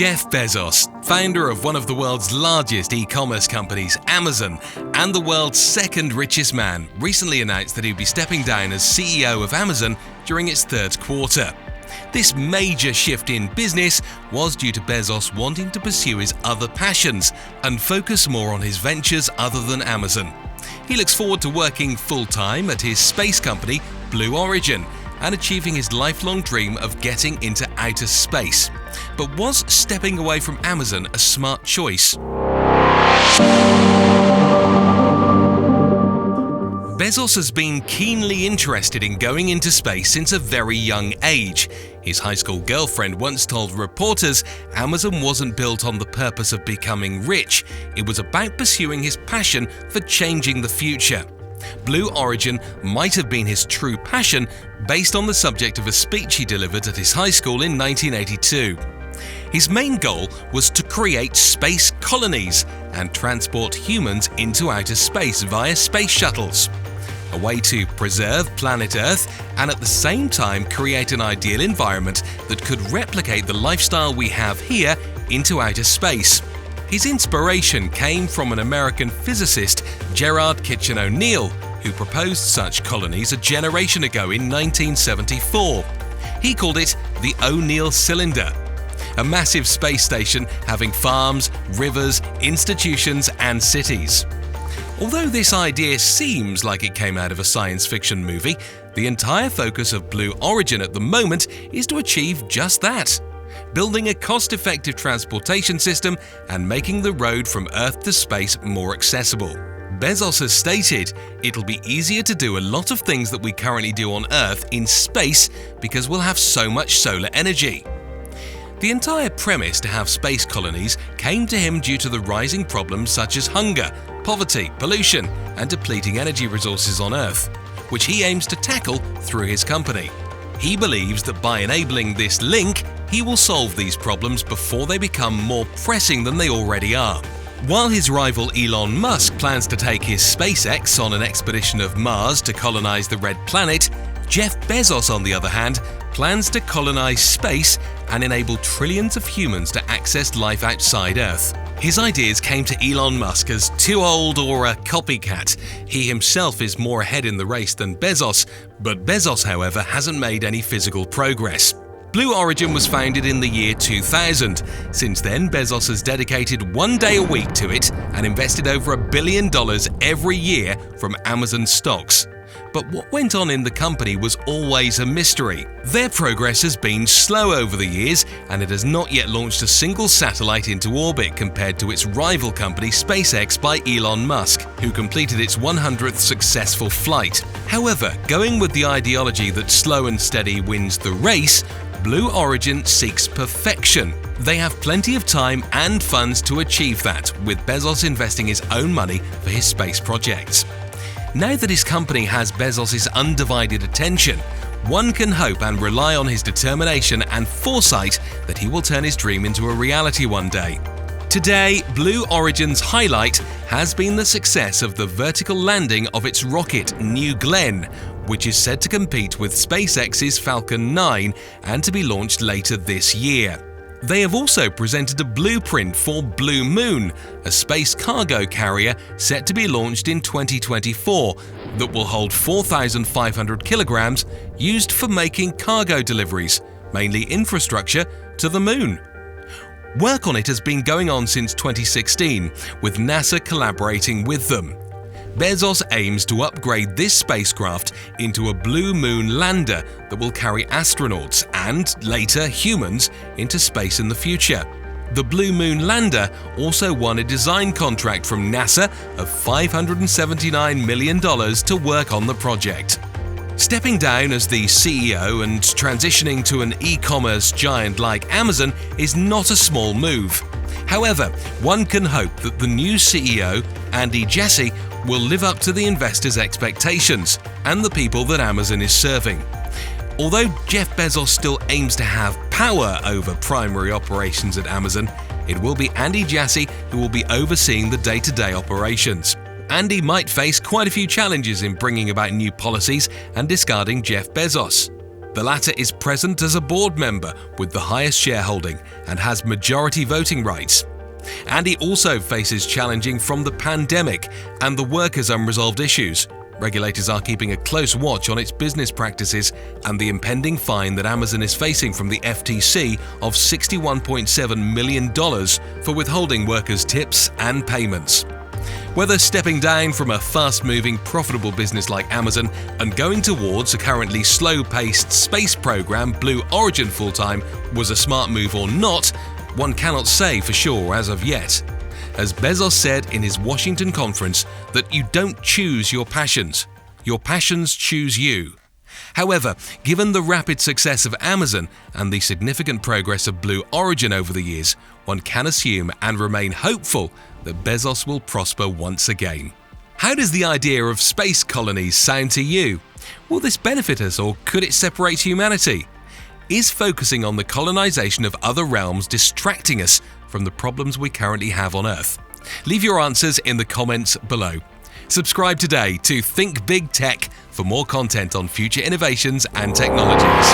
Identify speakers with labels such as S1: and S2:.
S1: Jeff Bezos, founder of one of the world's largest e-commerce companies, Amazon, and the world's second richest man, recently announced that he'd be stepping down as CEO of Amazon during its third quarter. This major shift in business was due to Bezos wanting to pursue his other passions and focus more on his ventures other than Amazon. He looks forward to working full-time at his space company, Blue Origin, and achieving his lifelong dream of getting into outer space. But was stepping away from Amazon a smart choice? Bezos has been keenly interested in going into space since a very young age. His high school girlfriend once told reporters Amazon wasn't built on the purpose of becoming rich, it was about pursuing his passion for changing the future. Blue Origin might have been his true passion based on the subject of a speech he delivered at his high school in 1982. His main goal was to create space colonies and transport humans into outer space via space shuttles. A way to preserve planet Earth and at the same time create an ideal environment that could replicate the lifestyle we have here into outer space. His inspiration came from an American physicist, Gerard Kitchen O'Neill, who proposed such colonies a generation ago in 1974. He called it the O'Neill Cylinder, a massive space station having farms, rivers, institutions, and cities. Although this idea seems like it came out of a science fiction movie, the entire focus of Blue Origin at the moment is to achieve just that. Building a cost-effective transportation system and making the road from Earth to space more accessible. Bezos has stated it'll be easier to do a lot of things that we currently do on Earth in space because we'll have so much solar energy. The entire premise to have space colonies came to him due to the rising problems such as hunger, poverty, pollution, and depleting energy resources on Earth, which he aims to tackle through his company. He believes that by enabling this link, he will solve these problems before they become more pressing than they already are. While his rival Elon Musk plans to take his SpaceX on an expedition of Mars to colonize the Red Planet, Jeff Bezos, on the other hand, plans to colonize space and enable trillions of humans to access life outside Earth. His ideas came to Elon Musk as too old or a copycat. He himself is more ahead in the race than Bezos, but Bezos, however, hasn't made any physical progress. Blue Origin was founded in the year 2000. Since then, Bezos has dedicated 1 day a week to it and invested over $1 billion every year from Amazon stocks. But what went on in the company was always a mystery. Their progress has been slow over the years, and it has not yet launched a single satellite into orbit compared to its rival company SpaceX by Elon Musk, who completed its 100th successful flight. However, going with the ideology that slow and steady wins the race, Blue Origin seeks perfection. They have plenty of time and funds to achieve that, with Bezos investing his own money for his space projects. Now that his company has Bezos' undivided attention, one can hope and rely on his determination and foresight that he will turn his dream into a reality one day. Today, Blue Origin's highlight has been the success of the vertical landing of its rocket, New Glenn, which is said to compete with SpaceX's Falcon 9 and to be launched later this year. They have also presented a blueprint for Blue Moon, a space cargo carrier set to be launched in 2024 that will hold 4,500 kilograms, used for making cargo deliveries, mainly infrastructure, to the moon. Work on it has been going on since 2016, with NASA collaborating with them. Bezos aims to upgrade this spacecraft into a Blue Moon lander that will carry astronauts and, later, humans into space in the future. The Blue Moon lander also won a design contract from NASA of $579 million to work on the project. Stepping down as the CEO and transitioning to an e-commerce giant like Amazon is not a small move. However, one can hope that the new CEO, Andy Jassy, will live up to the investors' expectations and the people that Amazon is serving. Although Jeff Bezos still aims to have power over primary operations at Amazon, it will be Andy Jassy who will be overseeing the day-to-day operations. Andy might face quite a few challenges in bringing about new policies and discarding Jeff Bezos. The latter is present as a board member with the highest shareholding and has majority voting rights. And he also faces challenging from the pandemic and the workers' unresolved issues. Regulators are keeping a close watch on its business practices and the impending fine that Amazon is facing from the FTC of $61.7 million for withholding workers' tips and payments. Whether stepping down from a fast-moving, profitable business like Amazon and going towards a currently slow-paced space program, Blue Origin full-time, was a smart move or not, one cannot say for sure as of yet. As Bezos said in his Washington conference, that you don't choose your passions choose you. However, given the rapid success of Amazon and the significant progress of Blue Origin over the years, one can assume and remain hopeful that Bezos will prosper once again. How does the idea of space colonies sound to you? Will this benefit us or could it separate humanity? Is focusing on the colonization of other realms distracting us from the problems we currently have on Earth? Leave your answers in the comments below. Subscribe today to Think Big Tech for more content on future innovations and technologies.